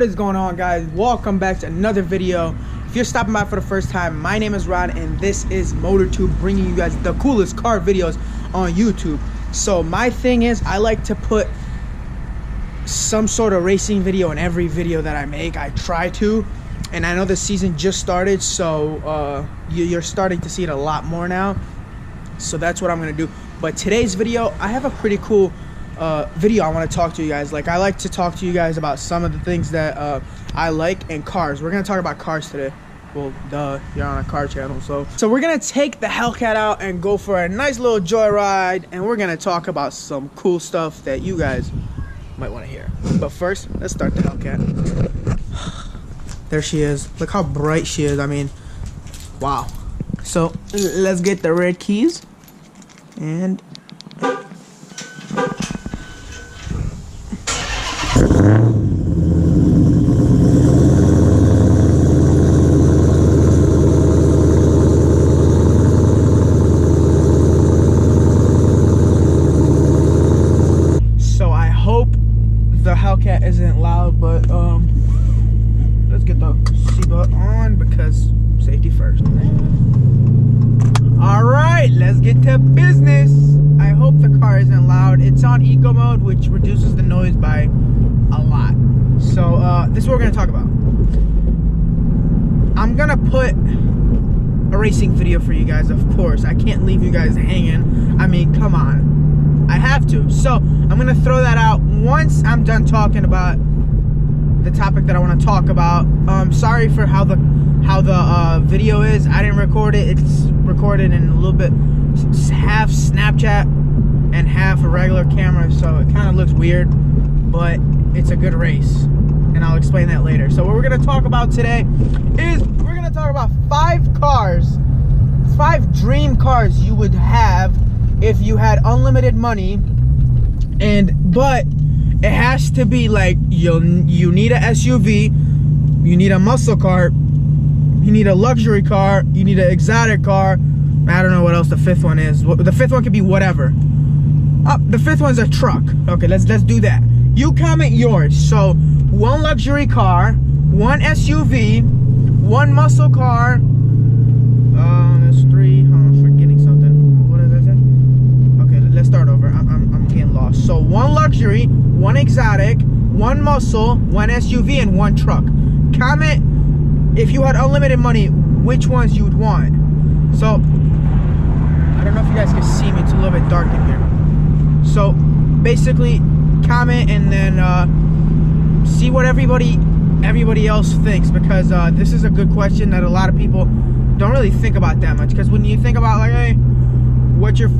is going on, guys? Welcome back to another video. If you're stopping by for the first time, my name is Rod and this is MotorTube, bringing you guys the coolest car videos on YouTube. So my thing is, I like to put some sort of racing video in every video that I make. I try to, and I know the season just started, so you're starting to see it a lot more now. So that's what I'm gonna do. But today's video, I have a pretty cool video I want to talk to you guys. Like, I like to talk to you guys about some of the things that I like, and cars. We're gonna talk about cars today. Well, duh, you're on a car channel. So we're gonna take the Hellcat out and go for a nice little joyride, and we're gonna talk about some cool stuff that you guys might want to hear. But first, let's start the Hellcat. There she is. Look how bright she is. I mean, wow. So let's get the red keys and Hellcat isn't loud, but let's get the seatbelt on because safety first. All right, let's get to business. I hope the car isn't loud. It's on eco mode, which reduces the noise by a lot. So this is what we're gonna talk about. I'm gonna put a racing video for you guys, of course. I can't leave you guys hanging. I mean, come on. I have to. So I'm gonna throw that out once I'm done talking about the topic that I want to talk about. Sorry for how the video is. I didn't record it. It's recorded in a little bit half Snapchat and half a regular camera, so it kind of looks weird, but it's a good race, and I'll explain that later. So what we're gonna talk about today is we're gonna talk about 5 dream cars you would have if you had unlimited money, but it has to be like you need a SUV, you need a muscle car, you need a luxury car, you need an exotic car. I don't know what else the 5th one is. The 5th one could be whatever. The 5th one's a truck. Okay, let's do that. You comment yours. So 1 luxury car, 1 SUV, 1 muscle car. There's 3. I'm forgetting something. What did I say? Okay, let's start over. I'm getting lost. So 1 luxury, 1 exotic, 1 muscle, 1 SUV, and 1 truck. Comment if you had unlimited money, which ones you would want. So I don't know if you guys can see me. It's a little bit dark in here. So basically, comment and then see what everybody else thinks, because this is a good question that a lot of people don't really think about that much. Because when you think about, like, hey, what's your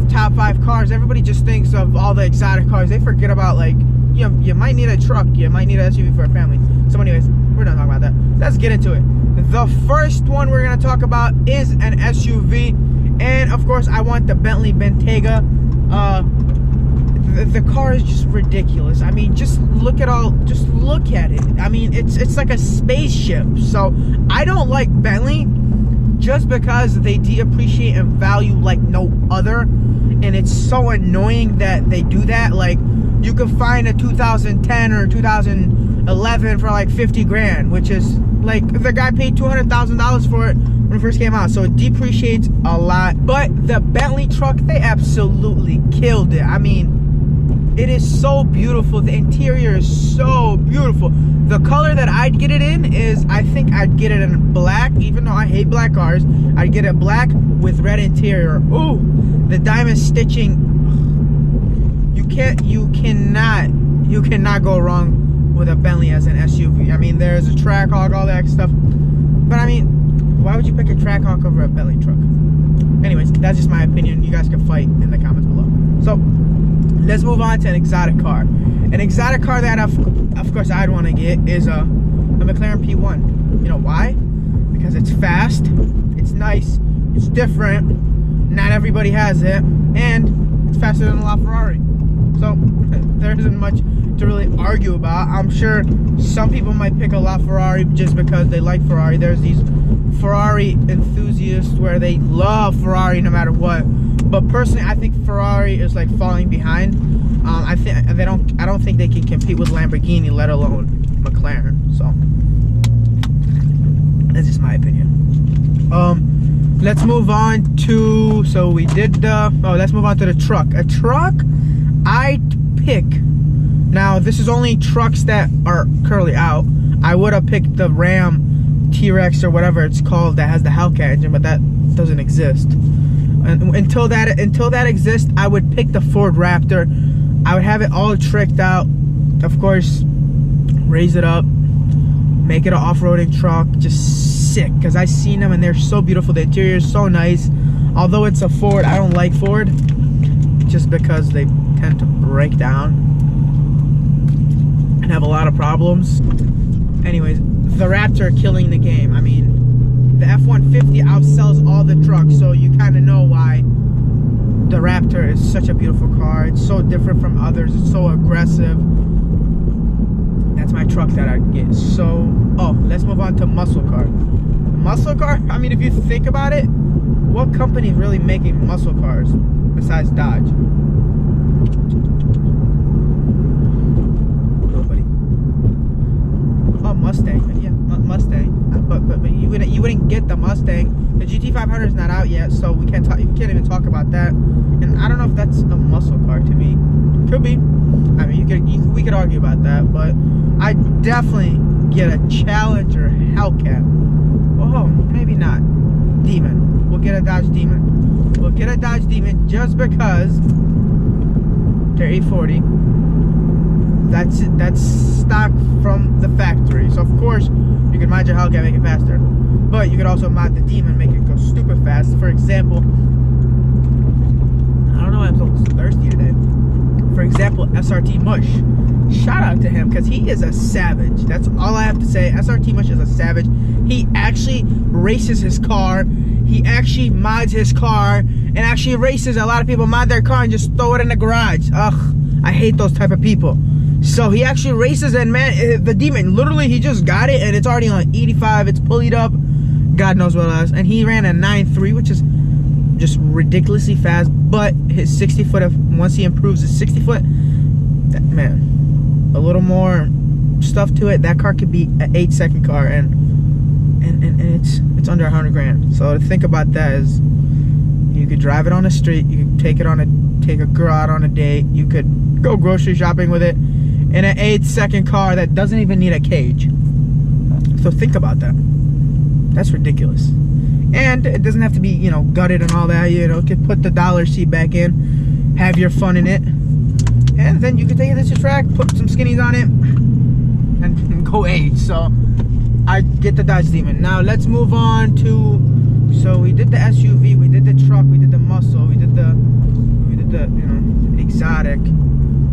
top 5 cars, everybody just thinks of all the exotic cars. They forget about, like, you might need a truck, you might need an SUV for a family. So anyways, we're done talking about that. Let's get into it. The first one we're going to talk about is an SUV, and of course I want the Bentley Bentayga. The car is just ridiculous. I mean, just look at it. I mean, it's like a spaceship. So I don't like Bentley just because they depreciate in value like no other, and it's so annoying that they do that. Like, you can find a 2010 or 2011 for like 50 grand, which is like, the guy paid $200,000 for it when it first came out, so it depreciates a lot. But the Bentley truck, they absolutely killed it. I mean, it is so beautiful. The interior is so beautiful. The color that I'd get it in is, I think I'd get it in black, even though I hate black cars. I'd get it black with red interior. Ooh, the diamond stitching. You cannot go wrong with a Bentley as an SUV. I mean, there's a Trackhawk, all that stuff. But I mean, why would you pick a Trackhawk over a Bentley truck? Anyways, that's just my opinion. You guys can fight in the comments below. So let's move on to an exotic car. An exotic car that of course I'd want to get is a McLaren P1. You know why? Because it's fast, it's nice, it's different, not everybody has it, and it's faster than a LaFerrari. So there isn't much to really argue about. I'm sure some people might pick a LaFerrari just because they like Ferrari. There's these Ferrari enthusiasts where they love Ferrari no matter what. But personally, I think Ferrari is like falling behind. I don't think they can compete with Lamborghini, let alone McLaren. So that's just my opinion. Let's move on to, so we did the, let's move on to the truck. A truck I'd pick, now this is only trucks that are currently out. I would have picked the Ram T-Rex or whatever it's called that has the Hellcat engine, but that doesn't exist. And until that exists, I would pick the Ford Raptor. I would have it all tricked out, of course, raise it up, make it an off-roading truck, just sick, because I've seen them and they're so beautiful. The interior is so nice. Although it's a Ford, I don't like Ford just because they tend to break down and have a lot of problems. Anyways, the Raptor killing the game. I mean, the F-150 outsells all the trucks, so you kind of know why the Raptor is such a beautiful car. It's so different from others. It's so aggressive. That's my truck that I'd get. So, let's move on to muscle car. Muscle car, I mean, if you think about it, what company is really making muscle cars besides Dodge? Nobody. Oh, Mustang. Yeah, Mustang. But you wouldn't get the Mustang. The GT500 is not out yet, so we can't even talk about that. And I don't know if that's a muscle car to me. Could be. I mean, we could argue about that, but I definitely get a Challenger Hellcat. Oh, maybe not. Demon. We'll get a Dodge Demon. We'll get a Dodge Demon just because they're 840. That's stock from the factory. So of course you can mod your Hellcat, make it faster. But you could also mod the Demon, make it go stupid fast. For example, I don't know why I'm so thirsty today. For example, SRT Mush. Shout out to him because he is a savage. That's all I have to say. SRT Mush is a savage. He actually races his car. He actually mods his car and actually races. A lot of people mod their car and just throw it in the garage. Ugh, I hate those type of people. So he actually races, and man, the Demon, literally he just got it and it's already on 85. It's pulleyed up. God knows what else. And he ran a 9.3, which is just ridiculously fast. But his 60 foot, once he improves his 60 foot, that, man, a little more stuff to it, that car could be an 8-second car, and it's under 100 grand. So to think about that is, you could drive it on the street, you could take a girl out on a date, you could go grocery shopping with it in an 8-second car that doesn't even need a cage. So think about that. That's ridiculous. And it doesn't have to be, you know, gutted and all that. You know, you could put the dollar seat back in, have your fun in it, and then you could take it to the track, put some skinnies on it, and go age. So I get the Dodge Demon. Now let's move on to, so we did the SUV, we did the truck, we did the muscle, we did the you know, exotic.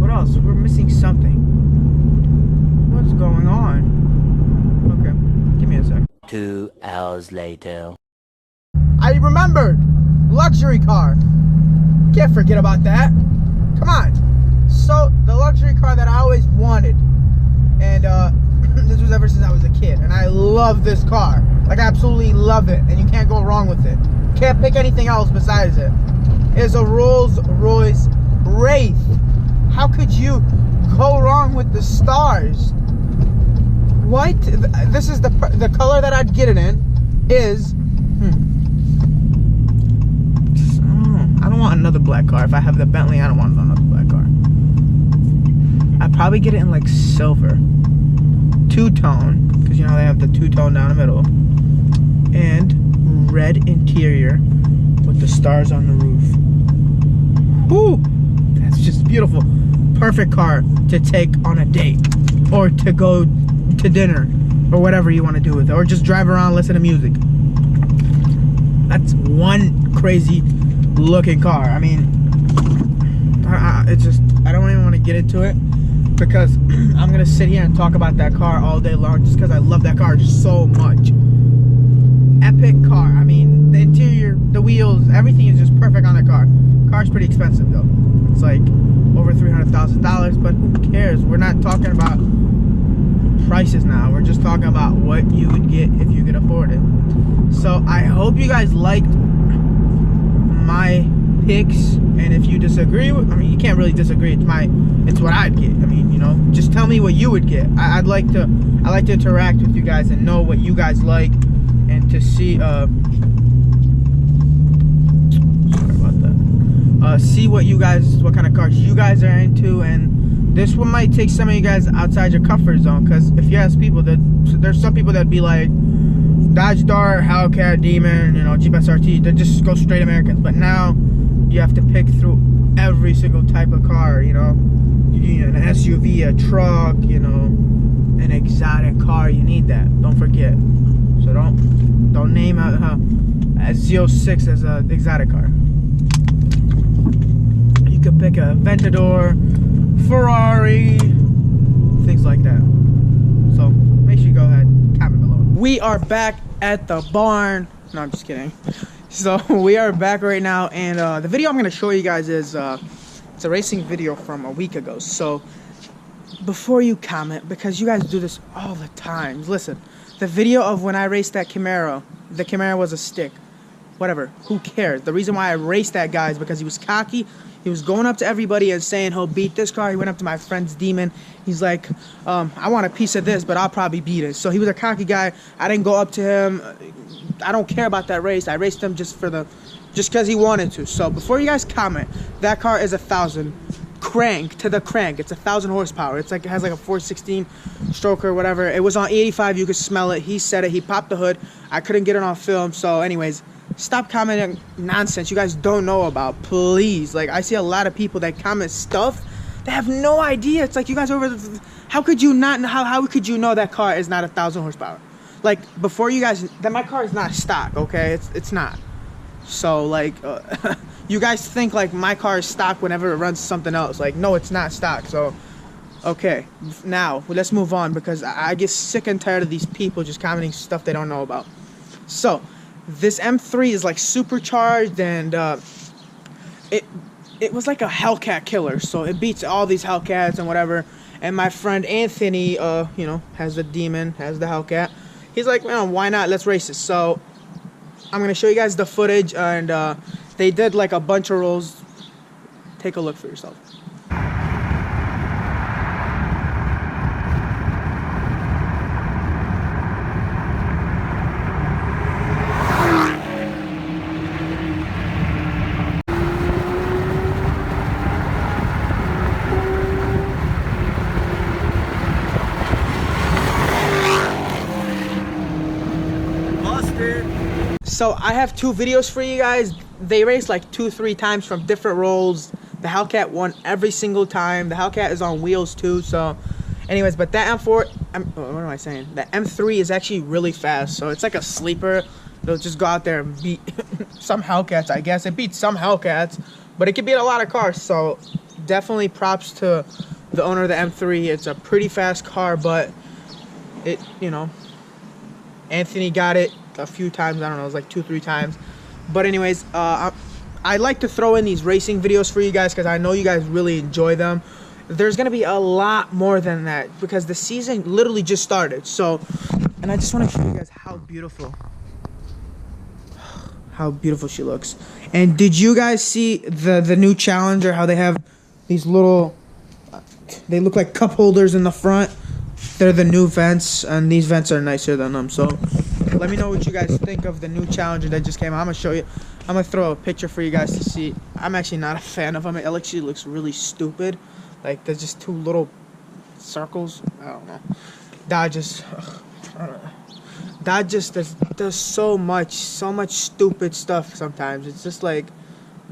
What else? We're missing something. What's going on? Okay, give me a sec. 2 hours later. I remembered! Luxury car. Can't forget about that. Come on. So, the luxury car that I always wanted. And, this was ever since I was a kid. And I love this car. Like, I absolutely love it. And you can't go wrong with it. Can't pick anything else besides it. It's a Rolls-Royce Wraith. How could you go wrong with the stars? White. This is the color that I'd get it in is... I don't want another black car. If I have the Bentley, I don't want another black car. I'd probably get it in like silver. Two-tone, because you know they have the two-tone down the middle. And red interior with the stars on the roof. Whoo! That's just beautiful. Perfect car to take on a date. Or to go to dinner. Or whatever you want to do with it. Or just drive around, listen to music. That's one crazy looking car. I mean, it's just, I don't even want to get into it because I'm gonna sit here and talk about that car all day long just because I love that car so much. Epic car. I mean, the interior, the wheels, everything is just perfect on that car. Car's pretty expensive though. It's like over $300,000, but who cares? We're not talking about prices now. We're just talking about what you would get if you could afford it. So I hope you guys liked my picks And if you disagree with, I mean, you can't really disagree. It's what I'd get. I mean, you know, just tell me what you would get. I like to interact with you guys and know what you guys like, and to see sorry about that. See what kind of cars you guys are into, and this one might take some of you guys outside your comfort zone. Because if you ask people, there's some people that be like Dodge Dart, Hellcat, Demon, you know, Jeep SRT. They just go straight Americans. But now you have to pick through every single type of car. You know, an SUV, a truck, you know, an exotic car. You need that. Don't forget. So don't name a Z06 as an exotic car. You could pick a Aventador, Ferrari, things like that. So make sure you go ahead, comment below. We are back at the barn. No, I'm just kidding. So we are back right now, and the video I'm going to show you guys is it's a racing video from a week ago. So before you comment, because you guys do this all the time, listen, the video of when I raced that Camaro, the Camaro was a stick. Whatever, who cares? The reason why I raced that guy is because he was cocky. He was going up to everybody and saying he'll beat this car. He went up to my friend's Demon. He's like, I want a piece of this, but I'll probably beat it. So he was a cocky guy. I didn't go up to him. I don't care about that race. I raced him just because he wanted to. So before you guys comment, that car is 1,000 crank to the crank. It's 1,000 horsepower. It's like, it has like a 416 stroke or whatever. It was on 85. You could smell it. He said it. He popped the hood. I couldn't get it on film. So anyways, stop commenting nonsense you guys don't know about, please. Like, I see a lot of people that comment stuff they have no idea. It's like, you guys how could you not, how could you know that car is not 1,000 horsepower? Like, before you guys, that my car is not stock, okay? It's not. So like, you guys think like my car is stock whenever it runs something else. Like, no, it's not stock. So okay, now let's move on, because I get sick and tired of these people just commenting stuff they don't know about. So this M3 is like supercharged, and it was like a Hellcat killer, so it beats all these Hellcats and whatever. And my friend Anthony, you know, has the Demon, has the Hellcat. He's like, well, why not? Let's race it. So I'm gonna show you guys the footage, and they did like a bunch of rolls. Take a look for yourself. So I have two videos for you guys. They raced like 2-3 times from different rolls. The Hellcat won every single time. The Hellcat is on wheels too. So anyways, but that M4, what am I saying? The M3 is actually really fast. So it's like a sleeper. They'll just go out there and beat some Hellcats, I guess. It beats some Hellcats, but it can beat a lot of cars. So definitely props to the owner of the M3. It's a pretty fast car, but it, you know, Anthony got it a few times. I don't know, it was like 2-3 times. But anyways, I like to throw in these racing videos for you guys because I know you guys really enjoy them. There's gonna be a lot more than that because the season literally just started. So, and I just want to show you guys how beautiful she looks. And did you guys see the new Challenger, how they have these little, they look like cup holders in the front? They're the new vents, and these vents are nicer than them. So let me know what you guys think of the new Challenger that just came out. I'm gonna show you. I'm gonna throw a picture for you guys to see. I'm actually not a fan of them. It actually looks really stupid. Like, there's just two little circles. I don't know. Dodge just does so much stupid stuff sometimes. It's just like,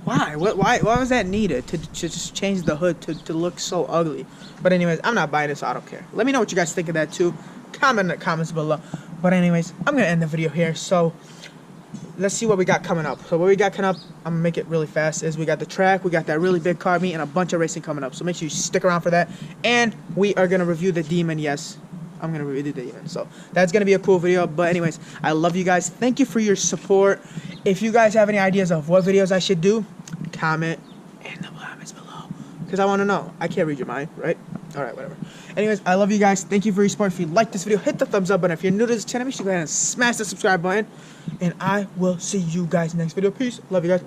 why was that needed to just change the hood to look so ugly? But anyways, I'm not buying it, so I don't care. Let me know what you guys think of that too. Comment in the comments below. But anyways, I'm gonna end the video here. So let's see what we got coming up. So what we got coming up, I'm gonna make it really fast, is we got the track, we got that really big car meet, and a bunch of racing coming up. So make sure you stick around for that. And we are gonna review the Demon. Yes, I'm gonna review the Demon. So that's gonna be a cool video. But anyways, I love you guys. Thank you for your support. If you guys have any ideas of what videos I should do, comment in the comments below, because I want to know. I can't read your mind, right? All right, whatever. Anyways, I love you guys. Thank you for your support. If you like this video, hit the thumbs up button. If you're new to this channel, make sure you go ahead and smash the subscribe button. And I will see you guys next video. Peace. Love you guys.